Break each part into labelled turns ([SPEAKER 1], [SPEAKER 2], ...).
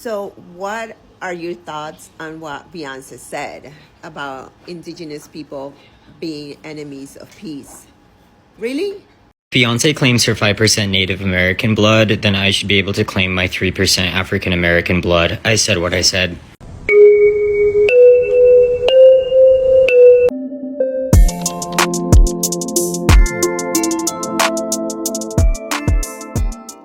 [SPEAKER 1] So, what are your thoughts on what Beyonce said about indigenous people being enemies of peace? Really?
[SPEAKER 2] Beyonce claims her 5% Native American blood, then I should be able to claim my 3% African American blood. I said what I said.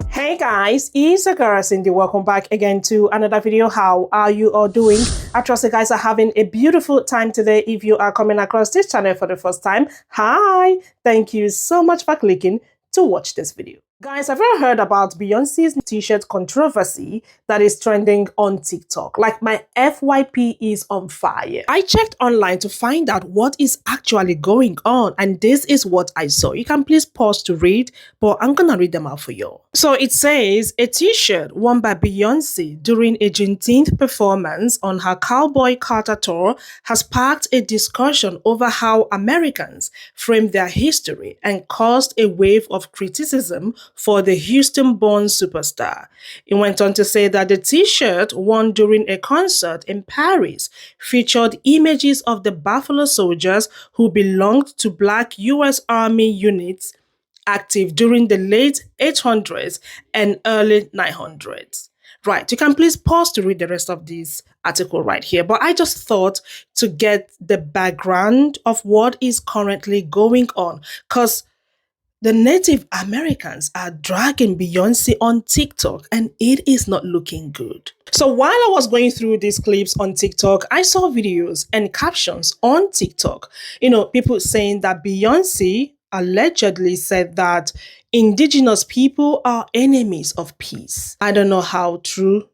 [SPEAKER 3] Hey guys, it's your girl Cindy. Welcome back again to another video. How are you all doing? I trust you guys are having a beautiful time today. If you are coming across this channel for the first time, hi! Thank you so much for clicking to watch this video. Guys, have you heard about Beyonce's t-shirt controversy that is trending on TikTok? Like, my FYP is on fire. I checked online to find out what is actually going on, and this is what I saw. You can please pause to read, but I'm gonna read them out for you. So it says, a t-shirt worn by Beyonce during a Juneteenth performance on her Cowboy Carter tour has sparked a discussion over how Americans frame their history and caused a wave of criticism for the Houston-born superstar. It went on to say that the t-shirt worn during a concert in Paris featured images of the Buffalo Soldiers who belonged to Black U.S. Army units active during the late 800s and early 900s. Right, you can please pause to read the rest of this article right here. But I just thought to get the background of what is currently going on, because the Native Americans are dragging Beyonce on TikTok and it is not looking good. So while I was going through these clips on TikTok, I saw videos and captions on TikTok. People saying that Beyonce allegedly said that indigenous people are enemies of peace. I don't know how true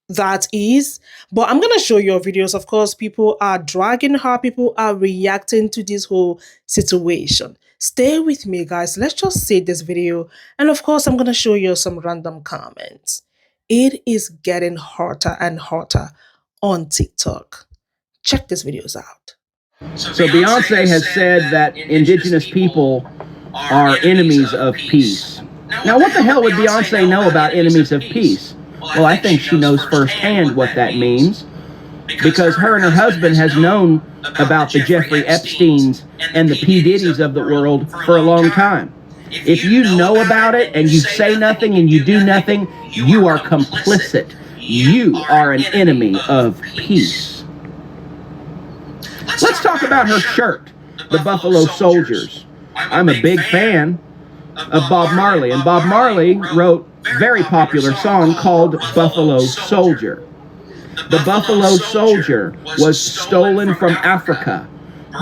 [SPEAKER 3] that is, but I'm gonna show you videos. Of course, people are dragging her, people are reacting to this whole situation. Stay with me, guys. Let's just see this video, and of course I'm gonna show you some random comments. It is getting hotter and hotter on TikTok. Check these videos out.
[SPEAKER 4] So Beyonce has said that indigenous people are enemies of peace. Now, what the hell would Beyonce know about enemies of peace? Well, I think she knows firsthand what that means, because her and her husband has known about the Jeffrey Epsteins and the P. Diddy's of the world for a long time. If you know about it and you say nothing and you do nothing, you are complicit. You are an enemy of peace. Let's talk about her shirt, the Buffalo Soldiers. I'm a big fan of Bob Marley, and Bob Marley wrote a very popular song called Buffalo Soldier. The Buffalo Soldier was stolen from Africa,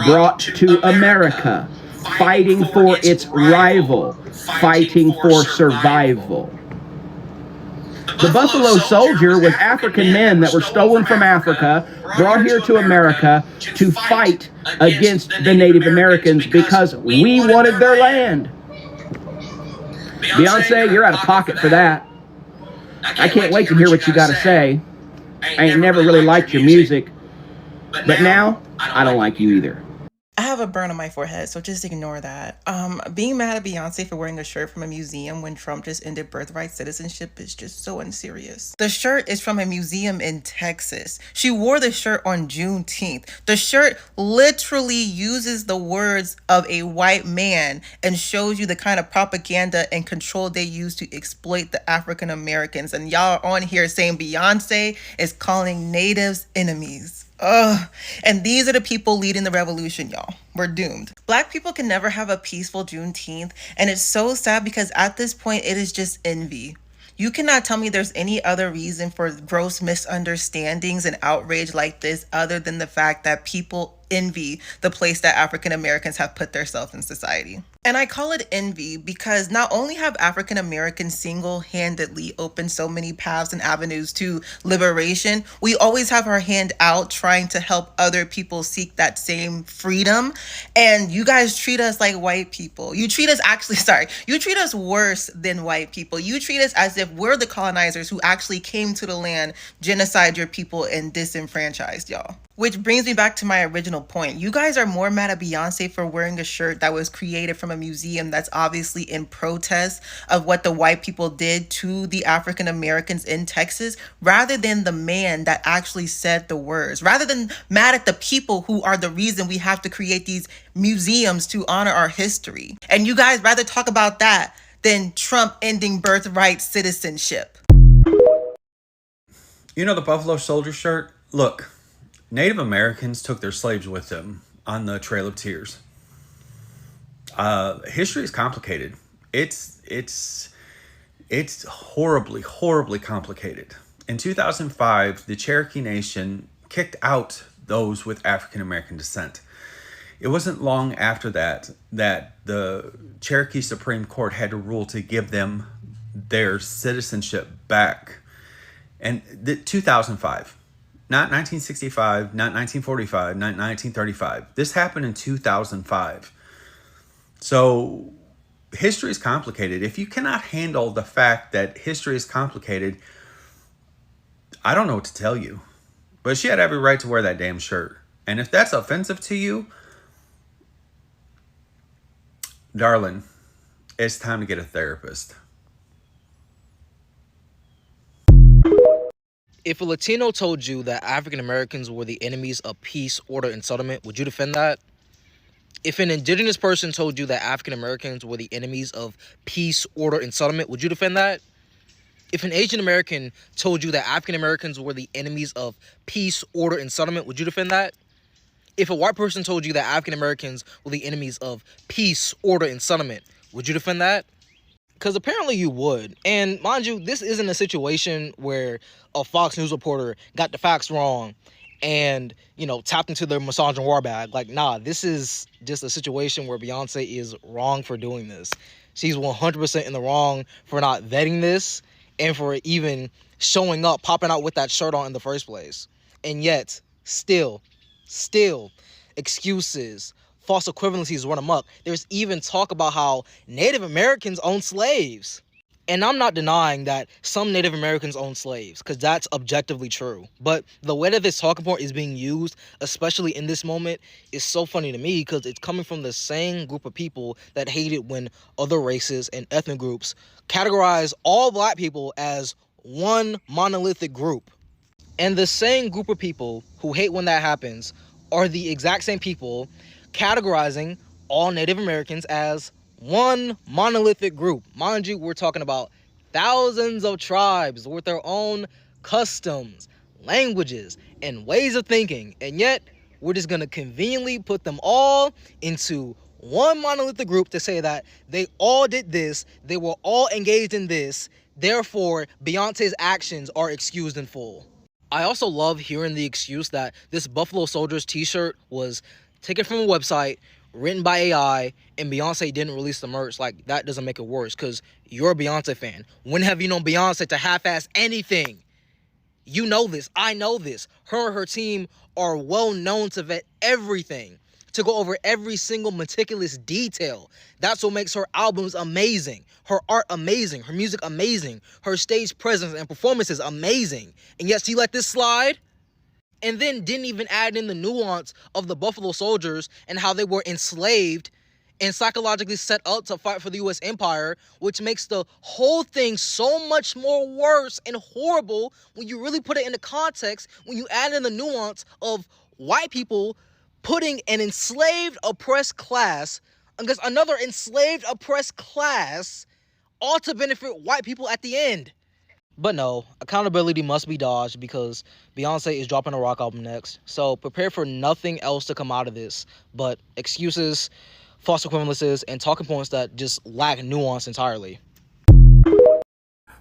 [SPEAKER 4] brought to America, fighting for its rival, fighting for survival. The Buffalo Soldier was African men that were stolen from Africa, brought here to America to fight against the Native Americans because we wanted their land. Beyonce, you're out of pocket for that. I can't wait to hear what you got to say. I ain't never really liked your music, but now I don't like you either.
[SPEAKER 5] I have a burn on my forehead, so just ignore that. Being mad at Beyonce for wearing a shirt from a museum when Trump just ended birthright citizenship is just so unserious. The shirt is from a museum in Texas. She wore the shirt on Juneteenth. The shirt literally uses the words of a white man and shows you the kind of propaganda and control they use to exploit the African Americans. And y'all are on here saying Beyonce is calling natives enemies. Ugh. And these are the people leading the revolution, y'all. We're doomed. Black people can never have a peaceful Juneteenth, and it's so sad because at this point, it is just envy. You cannot tell me there's any other reason for gross misunderstandings and outrage like this other than the fact that people envy the place that African Americans have put themselves in society. And I call it envy because not only have African Americans single-handedly opened so many paths and avenues to liberation, we always have our hand out trying to help other people seek that same freedom. And you guys treat us like white people. You treat us you treat us worse than white people. You treat us as if we're the colonizers who actually came to the land, genocide your people, and disenfranchised y'all. Which brings me back to my original additional point. You guys are more mad at Beyonce for wearing a shirt that was created from a museum that's obviously in protest of what the white people did to the African Americans in Texas, rather than the man that actually said the words, rather than mad at the people who are the reason we have to create these museums to honor our history. And you guys rather talk about that than Trump ending birthright citizenship.
[SPEAKER 6] You know the Buffalo Soldier shirt? Look, Native Americans took their slaves with them on the Trail of Tears. History is complicated. It's horribly, horribly complicated. In 2005, the Cherokee Nation kicked out those with African American descent. It wasn't long after that the Cherokee Supreme Court had to rule to give them their citizenship back. And 2005, not 1965, not 1945, not 1935. This happened in 2005. So history is complicated. If you cannot handle the fact that history is complicated, I don't know what to tell you. But she had every right to wear that damn shirt. And if that's offensive to you, darling, it's time to get a therapist.
[SPEAKER 7] If a Latino told you that African Americans were the enemies of peace, order, and settlement, would you defend that? If an indigenous person told you that African Americans were the enemies of peace, order, and settlement, would you defend that? If an Asian American told you that African Americans were the enemies of peace, order, and settlement, would you defend that? If a white person told you that African Americans were the enemies of peace, order, and settlement, would you defend that? Because apparently you would. And mind you, this isn't a situation where a Fox News reporter got the facts wrong and, tapped into their misogynoir bag. Like, nah, this is just a situation where Beyonce is wrong for doing this. She's 100% in the wrong for not vetting this and for even showing up, popping out with that shirt on in the first place. And yet, still, excuses, false equivalencies run amok. There's even talk about how Native Americans own slaves. And I'm not denying that some Native Americans own slaves, because that's objectively true. But the way that this talking point is being used, especially in this moment, is so funny to me because it's coming from the same group of people that hated when other races and ethnic groups categorize all black people as one monolithic group. And the same group of people who hate when that happens are the exact same people categorizing all Native Americans as one monolithic group. Mind you, we're talking about thousands of tribes with their own customs, languages, and ways of thinking. And yet, we're just going to conveniently put them all into one monolithic group to say that they all did this, they were all engaged in this, therefore, Beyonce's actions are excused in full. I also love hearing the excuse that this Buffalo Soldiers t-shirt was taken from a website, written by AI, and Beyonce didn't release the merch. Like, that doesn't make it worse, because you're a Beyonce fan. When have you known Beyonce to half-ass anything? You know this. I know this. Her and her team are well known to vet everything, to go over every single meticulous detail. That's what makes her albums amazing, her art amazing, her music amazing, her stage presence and performances amazing. And yet she let this slide? And then didn't even add in the nuance of the Buffalo Soldiers and how they were enslaved and psychologically set up to fight for the U.S. empire, which makes the whole thing so much more worse and horrible when you really put it into context, when you add in the nuance of white people putting an enslaved, oppressed class against another enslaved, oppressed class, all to benefit white people at the end. But no, accountability must be dodged because Beyonce is dropping a rock album next. So prepare for nothing else to come out of this but excuses, false equivalences, and talking points that just lack nuance entirely.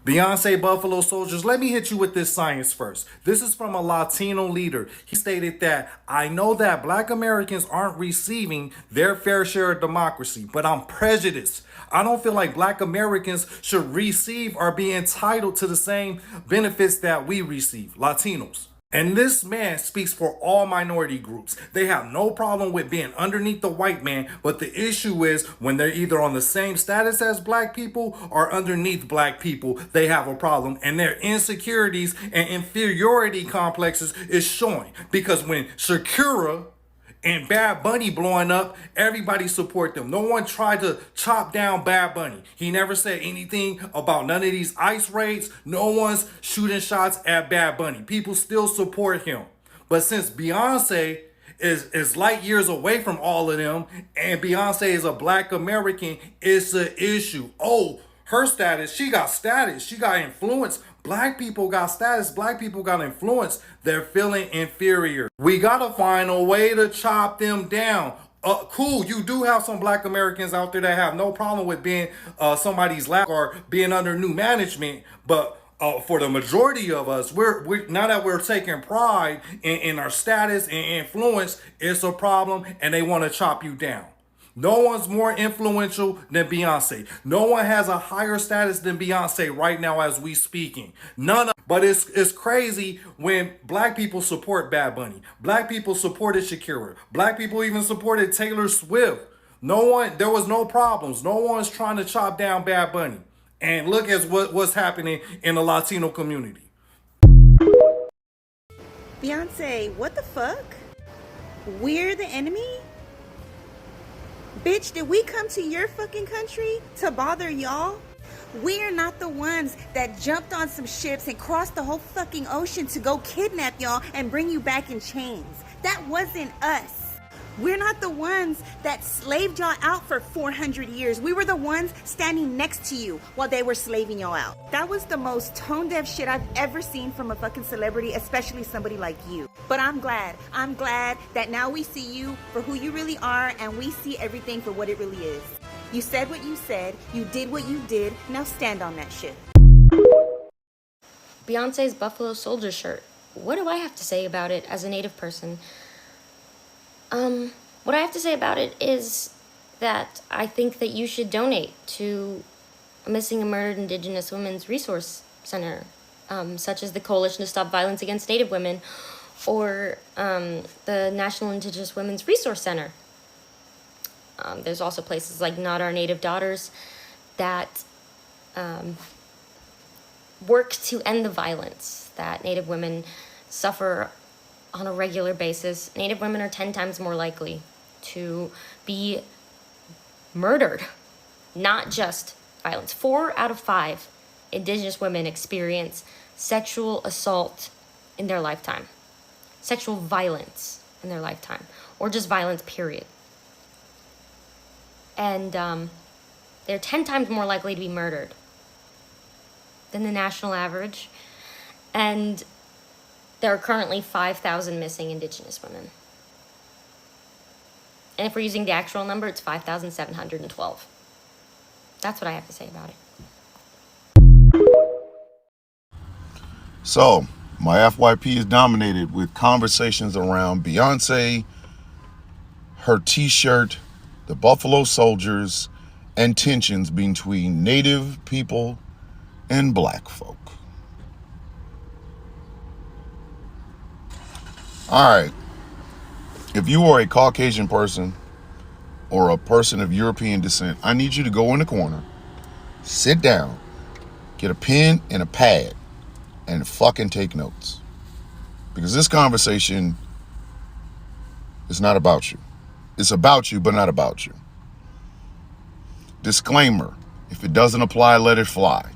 [SPEAKER 8] Beyonce Buffalo Soldiers, let me hit you with this science first. This is from a Latino leader. He stated that, I know that black Americans aren't receiving their fair share of democracy, but I'm prejudiced. I don't feel like black Americans should receive or be entitled to the same benefits that we receive, Latinos. And this man speaks for all minority groups. They have no problem with being underneath the white man, but the issue is when they're either on the same status as black people or underneath black people, they have a problem. And their insecurities and inferiority complexes is showing. Because when Shakira And Bad Bunny blowing up, everybody support them. No one tried to chop down Bad Bunny. He never said anything about none of these ICE raids. No one's shooting shots at Bad Bunny. People still support him. But since Beyonce is light years away from all of them, and Beyonce is a black American, it's an issue. Oh, her status, she got influence. Black people got status, black people got influence. They're feeling inferior. We gotta find a way to chop them down. Cool, you do have some black Americans out there that have no problem with being somebody's lap or being under new management, but for the majority of us, we're now that we're taking pride in our status and influence, it's a problem, and they want to chop you down. No one's more influential than Beyonce. No one has a higher status than Beyonce right now as we speaking. None of, but it's crazy when black people support Bad Bunny. Black people supported Shakira. Black people even supported Taylor Swift. There was no problems. No one's trying to chop down Bad Bunny. And look at what's happening in the Latino community.
[SPEAKER 9] Beyonce, what the fuck? We're the enemy? Bitch, did we come to your fucking country to bother y'all? We're not the ones that jumped on some ships and crossed the whole fucking ocean to go kidnap y'all and bring you back in chains. That wasn't us. We're not the ones that slaved y'all out for 400 years. We were the ones standing next to you while they were slaving y'all out. That was the most tone-deaf shit I've ever seen from a fucking celebrity, especially somebody like you. But I'm glad that now we see you for who you really are, and we see everything for what it really is. You said what you said, you did what you did, now stand on that shit.
[SPEAKER 10] Beyonce's Buffalo Soldier shirt. What do I have to say about it as a Native person? What I have to say about it is that I think that you should donate to a missing and murdered Indigenous Women's Resource Center, such as the Coalition to Stop Violence Against Native Women, or the National Indigenous Women's Resource Center. There's also places like Not Our Native Daughters that work to end the violence that Native women suffer on a regular basis. Native women are 10 times more likely to be murdered, not just violence. 4 out of 5 Indigenous women experience sexual assault in their lifetime, sexual violence in their lifetime, or just violence, period. And they're 10 times more likely to be murdered than the national average. And there are currently 5,000 missing Indigenous women. And if we're using the actual number, it's 5,712. That's what I have to say about it.
[SPEAKER 11] So, my FYP is dominated with conversations around Beyonce, her t-shirt, the Buffalo Soldiers, and tensions between Native people and black folk. All right, if you are a Caucasian person or a person of European descent, I need you to go in the corner, sit down, get a pen and a pad, and fucking take notes. Because this conversation is not about you. It's about you, but not about you. Disclaimer, if it doesn't apply, let it fly.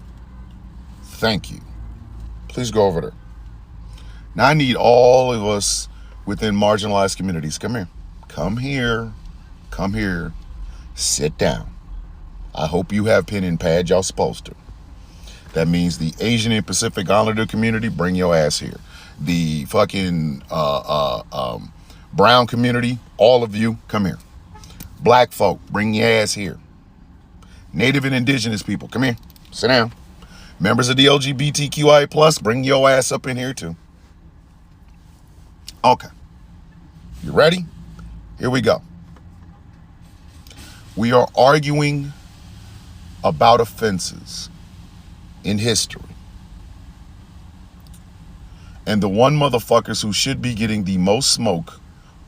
[SPEAKER 11] Thank you. Please go over there. Now I need all of us within marginalized communities. Come here. Come here. Come here. Sit down. I hope you have pen and pad. Y'all supposed to. That means the Asian and Pacific Islander community, bring your ass here. The fucking brown community, all of you, come here. Black folk, bring your ass here. Native and indigenous people, come here. Sit down. Members of the LGBTQI+, bring your ass up in here too. Okay. You ready? Here we go. We are arguing about offenses in history. And the one motherfuckers who should be getting the most smoke,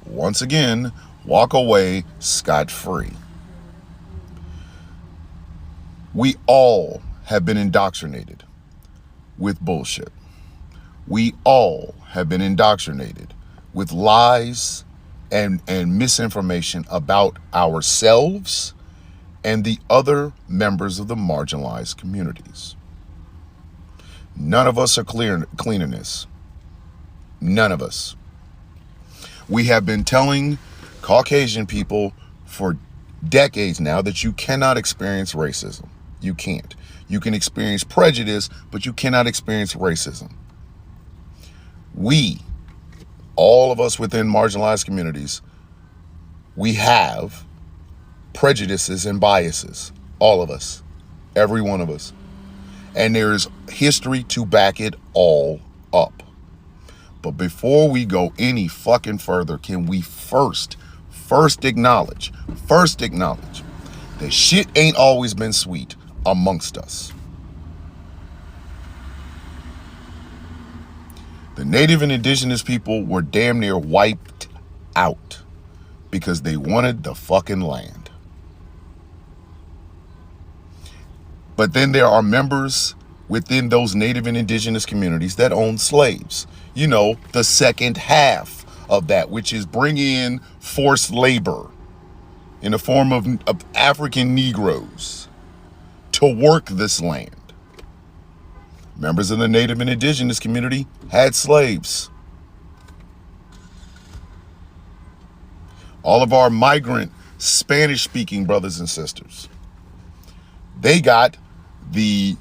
[SPEAKER 11] once again, walk away scot-free. We all have been indoctrinated with bullshit. We all have been indoctrinated with lies and misinformation about ourselves and the other members of the marginalized communities. None of us are cleaning this. None of us. We have been telling Caucasian people for decades now that you cannot experience racism. You can't. You can experience prejudice, but you cannot experience racism. We, all of us within marginalized communities, we have prejudices and biases. All of us. Every one of us. And there is history to back it all up. But before we go any fucking further, can we first acknowledge that shit ain't always been sweet amongst us. The native and indigenous people were damn near wiped out because they wanted the fucking land. But then there are members within those native and indigenous communities that own slaves. You know, the second half of that, which is bring in forced labor in the form of African Negroes to work this land. Members of the native and indigenous community had slaves. All of our migrant Spanish-speaking brothers and sisters, they got the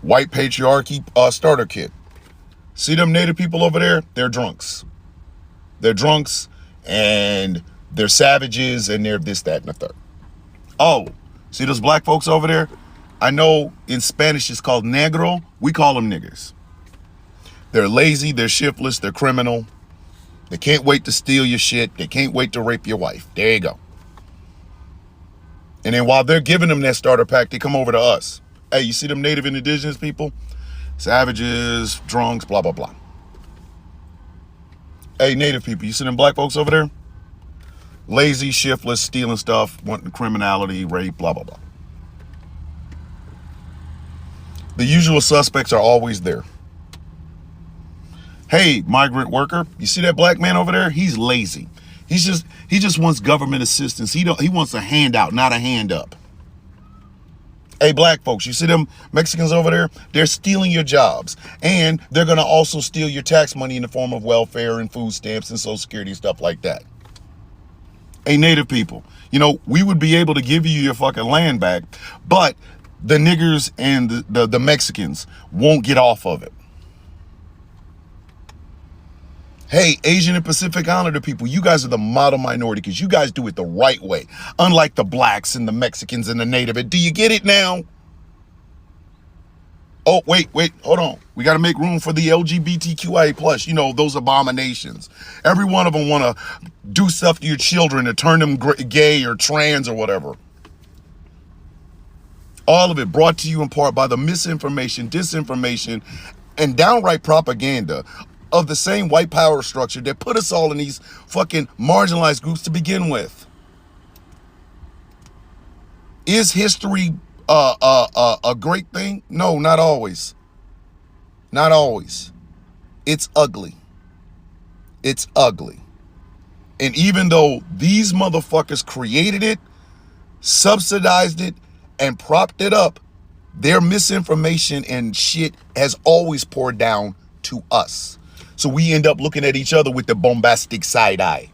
[SPEAKER 11] white patriarchy starter kit. See them native people over there? They're drunks. They're drunks and they're savages and they're this, that, and the third. Oh, see those black folks over there? I know in Spanish it's called negro. We call them niggers. They're lazy, they're shiftless, they're criminal. They can't wait to steal your shit. They can't wait to rape your wife. There you go. And then while they're giving them that starter pack, they come over to us. Hey, you see them native and indigenous people? Savages, drunks, blah, blah, blah. Hey, native people, you see them black folks over there? Lazy, shiftless, stealing stuff, wanting criminality, rape, blah, blah, blah. The usual suspects are always there. Hey, migrant worker, you see that black man over there? He's lazy. He just wants government assistance. He wants a handout, not a hand up. Hey, black folks, you see them Mexicans over there? They're stealing your jobs. And they're going to also steal your tax money in the form of welfare and food stamps and Social Security and stuff like that. Hey, native people, you know, we would be able to give you your fucking land back, but the niggers and the Mexicans won't get off of it. Hey, Asian and Pacific Islander people, you guys are the model minority because you guys do it the right way. Unlike the blacks and the Mexicans and the native. Do you get it now? Oh, wait, hold on. We got to make room for the LGBTQIA+, you know, those abominations. Every one of them want to do stuff to your children to turn them gay or trans or whatever. All of it brought to you in part by the misinformation, disinformation, and downright propaganda of the same white power structure that put us all in these fucking marginalized groups to begin with. Is history a great thing? No, not always. Not always. It's ugly. It's ugly. And even though these motherfuckers created it, subsidized it, and propped it up, their misinformation and shit has always poured down to us. So we end up looking at each other with the bombastic side eye.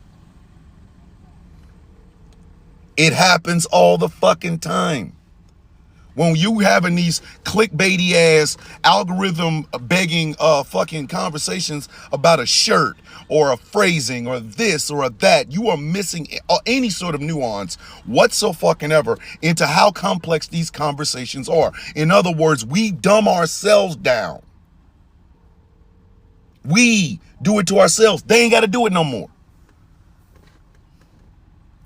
[SPEAKER 11] It happens all the fucking time. When you having these clickbaity ass algorithm begging fucking conversations about a shirt or a phrasing or this or that, you are missing any sort of nuance whatsoever into how complex these conversations are. In other words, we dumb ourselves down. We do it to ourselves. They ain't got to do it no more.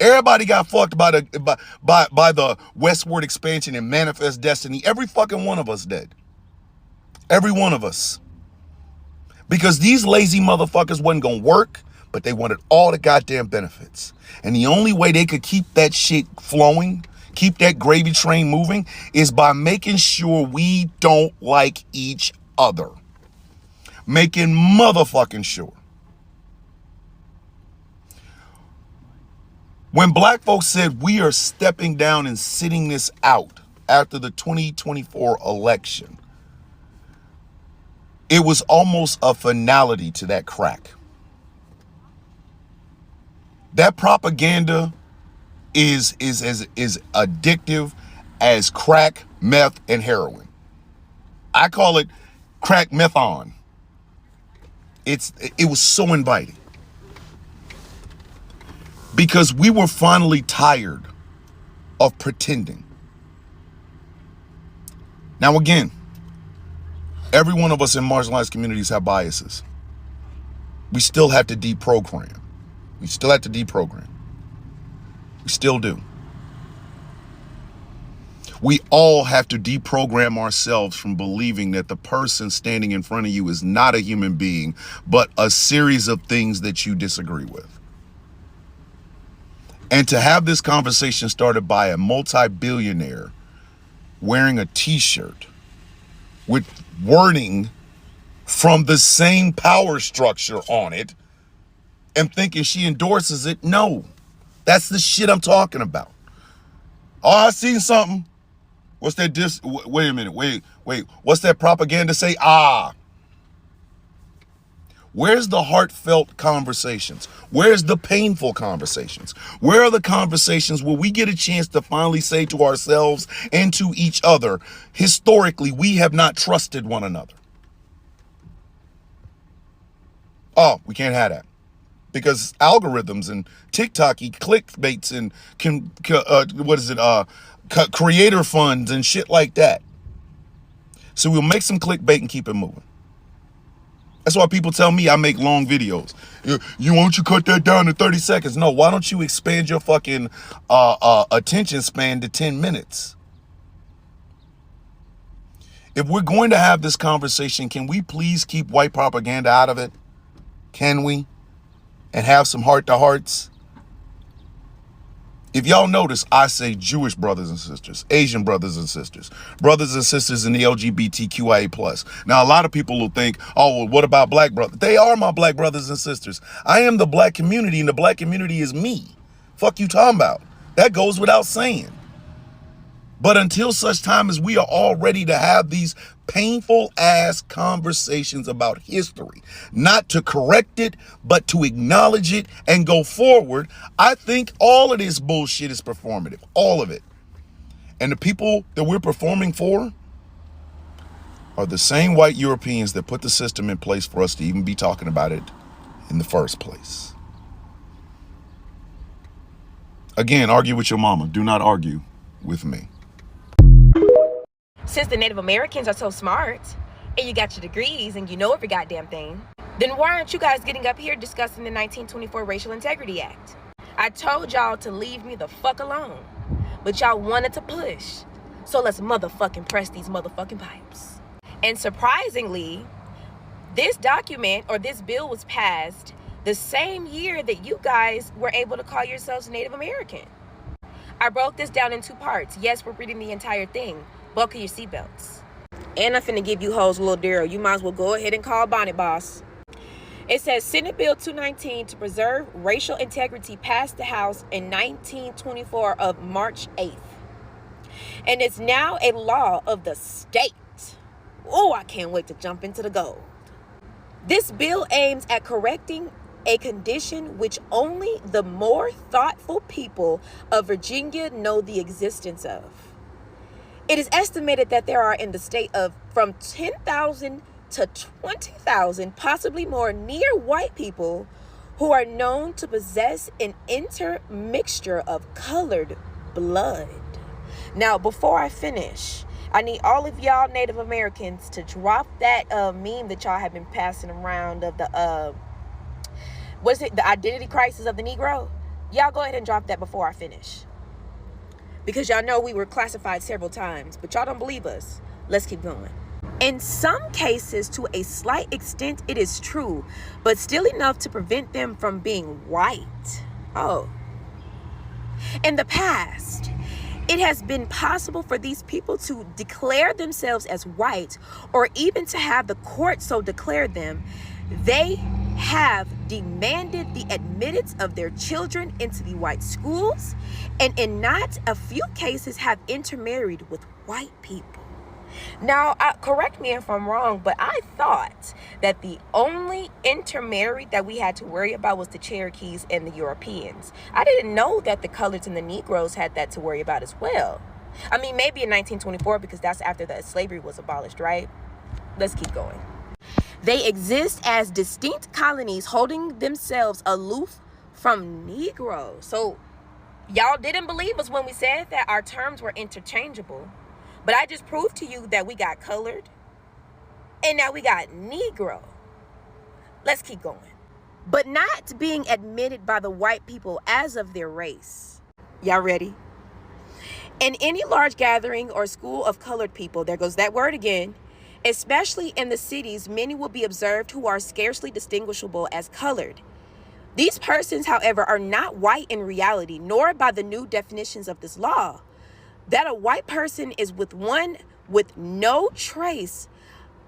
[SPEAKER 11] Everybody got fucked by the westward expansion and manifest destiny. Every fucking one of us did. Every one of us. Because these lazy motherfuckers wasn't gonna work, but they wanted all the goddamn benefits. And the only way they could keep that shit flowing, keep that gravy train moving, is by making sure we don't like each other. Making motherfucking sure. When black folks said we are stepping down and sitting this out after the 2024 election, it was almost a finality to that crack. That propaganda is as addictive as crack, meth, and heroin. I call it crack methon. It was so inviting. Because we were finally tired of pretending. Now again, every one of us in marginalized communities have biases. We still have to deprogram. We still have to deprogram. We still do. We all have to deprogram ourselves from believing that the person standing in front of you is not a human being, but a series of things that you disagree with. And to have this conversation started by a multi-billionaire wearing a t-shirt with wording from the same power structure on it and thinking she endorses it. No, that's the shit I'm talking about. Oh, I seen something. What's that wait a minute, wait. What's that propaganda say? Where's the heartfelt conversations? Where's the painful conversations? Where are the conversations where we get a chance to finally say to ourselves and to each other, historically, we have not trusted one another? Oh, we can't have that. Because algorithms and TikTok-y clickbaits and creator funds and shit like that. So we'll make some clickbait and keep it moving. That's why people tell me I make long videos. You won't you cut that down to 30 seconds? No, why don't you expand your fucking attention span to 10 minutes? If we're going to have this conversation, can we please keep white propaganda out of it? Can we? And have some heart-to-hearts? If y'all notice, I say Jewish brothers and sisters, Asian brothers and sisters in the LGBTQIA+. Now, a lot of people will think, oh, well, what about black brothers? They are my black brothers and sisters. I am the black community, and the black community is me. Fuck you talking about? That goes without saying. But until such time as we are all ready to have these painful ass conversations about history, not to correct it, but to acknowledge it and go forward, I think all of this bullshit is performative. All of it. And the people that we're performing for are the same white Europeans that put the system in place for us to even be talking about it in the first place. Again, argue with your mama. Do not argue with me.
[SPEAKER 12] Since the Native Americans are so smart, and you got your degrees and you know every goddamn thing, then why aren't you guys getting up here discussing the 1924 Racial Integrity Act? I told y'all to leave me the fuck alone, but y'all wanted to push. So let's motherfucking press these motherfucking pipes. And surprisingly, this document or this bill was passed the same year that you guys were able to call yourselves Native American. I broke this down in two parts. Yes, we're reading the entire thing. Buckle your seatbelts. And I'm finna give you hoes a little Daryl. You might as well go ahead and call Bonnet Boss. It says Senate Bill 219 to preserve racial integrity passed the House in 1924 of March 8th. And it's now a law of the state. Oh, I can't wait to jump into the gold. This bill aims at correcting a condition which only the more thoughtful people of Virginia know the existence of. It is estimated that there are in the state of from 10,000 to 20,000, possibly more, near white people who are known to possess an intermixture of colored blood. Now, before I finish, I need all of y'all Native Americans to drop that meme that y'all have been passing around of the, the identity crisis of the Negro. Y'all go ahead and drop that before I finish. Because y'all know we were classified several times, but y'all don't believe us. Let's keep going. In some cases, to a slight extent, it is true, but still enough to prevent them from being white. Oh. In the past, it has been possible for these people to declare themselves as white, or even to have the court so declare them, They have demanded the admittance of their children into the white schools, and in not a few cases have intermarried with white people. Now, correct me if I'm wrong, but I thought that the only intermarried that we had to worry about was the Cherokees and the Europeans. I didn't know that the coloreds and the Negroes had that to worry about as well. I mean, maybe in 1924, because that's after the slavery was abolished, right? Let's keep going. They exist as distinct colonies holding themselves aloof from Negroes. So y'all didn't believe us when we said that our terms were interchangeable. But I just proved to you that we got colored and now we got Negro. Let's keep going. But not being admitted by the white people as of their race. Y'all ready? In any large gathering or school of colored people, there goes that word again, especially in the cities, many will be observed who are scarcely distinguishable as colored. These persons, however, are not white in reality, nor by the new definitions of this law. That a white person is with one with no trace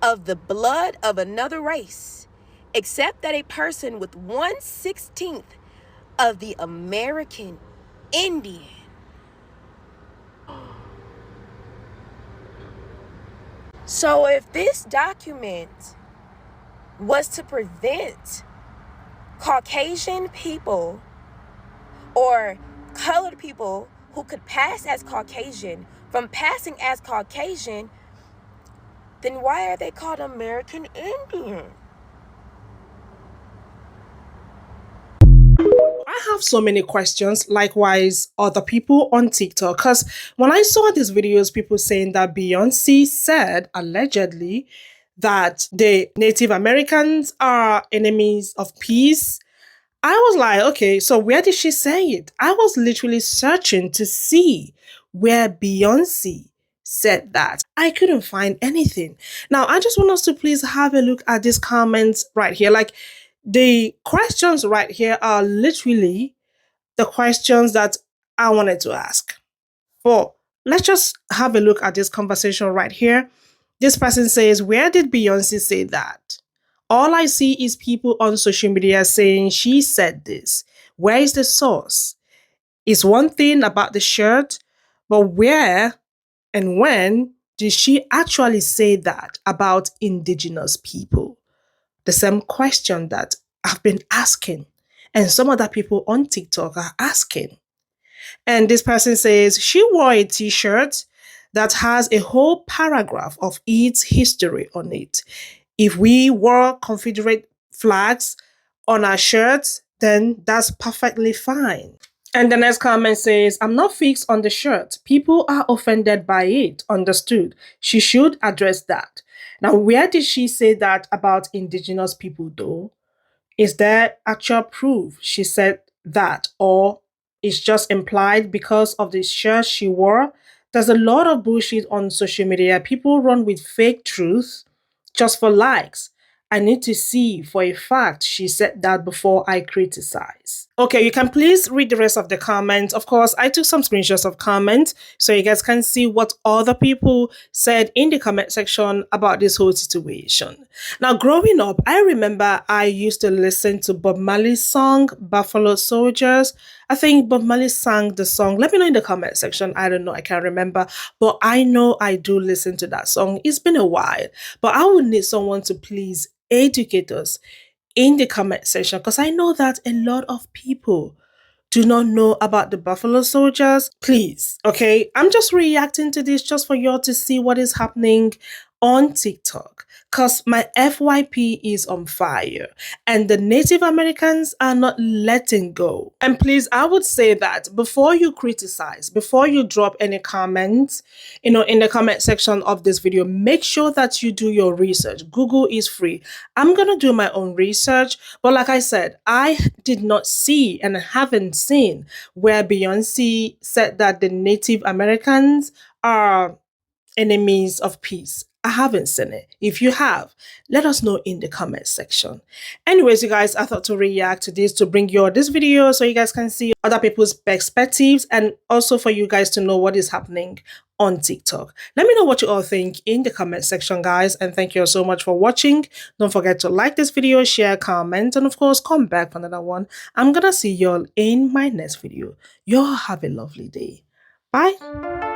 [SPEAKER 12] of the blood of another race, except that a person with 1/16 of the American Indian. So if this document was to prevent Caucasian people or colored people who could pass as Caucasian from passing as Caucasian, then why are they called American Indian?
[SPEAKER 3] I have so many questions, likewise other people on TikTok, because when I saw these videos, people saying that Beyonce said, allegedly, that the Native Americans are enemies of peace, I was like, okay, so where did she say it? I was literally searching to see where Beyonce said that. I couldn't find anything. Now, I just want us to please have a look at these comments right here. Like, the questions right here are literally the questions that I wanted to ask. But let's just have a look at this conversation right here. This person says, where did Beyonce say that? All I see is people on social media saying she said this. Where is the source? It's one thing about the shirt, but where and when did she actually say that about indigenous people? The same question that I've been asking, and some other people on TikTok are asking. And this person says she wore a t-shirt that has a whole paragraph of its history on it. If we wore Confederate flags on our shirts, then that's perfectly fine. And the next comment says, I'm not fixed on the shirt. People are offended by it. Understood. She should address that. Now, where did she say that about indigenous people, though? Is there actual proof she said that, or it's just implied because of the shirt she wore? There's a lot of bullshit on social media. People run with fake truth just for likes. I need to see for a fact she said that before I criticize. Okay, you can please read the rest of the comments. Of course, I took some screenshots of comments so you guys can see what other people said in the comment section about this whole situation. Now, growing up, I remember I used to listen to Bob Marley's song, Buffalo Soldiers. I think Bob Marley sang the song. Let me know in the comment section. I don't know. I can't remember. But I know I do listen to that song. It's been a while. But I would need someone to please educate us in the comment section, because I know that a lot of people do not know about the Buffalo Soldiers. Please, okay? I'm just reacting to this just for y'all to see what is happening on TikTok, because my FYP is on fire and the Native Americans are not letting go. And please, I would say that before you criticize, before you drop any comments, in the comment section of this video, make sure that you do your research. Google is free. I'm gonna do my own research, but like I said, I did not see and haven't seen where Beyonce said that the Native Americans are enemies of peace. I haven't seen it. If you have, let us know in the comment section. Anyways, you guys, I thought to react to this to bring you this video so you guys can see other people's perspectives and also for you guys to know what is happening on TikTok. Let me know what you all think in the comment section, guys, and thank you all so much for watching. Don't forget to like this video, share, comment, and of course come back for another one. I'm gonna see y'all in my next video. Y'all have a lovely day. Bye.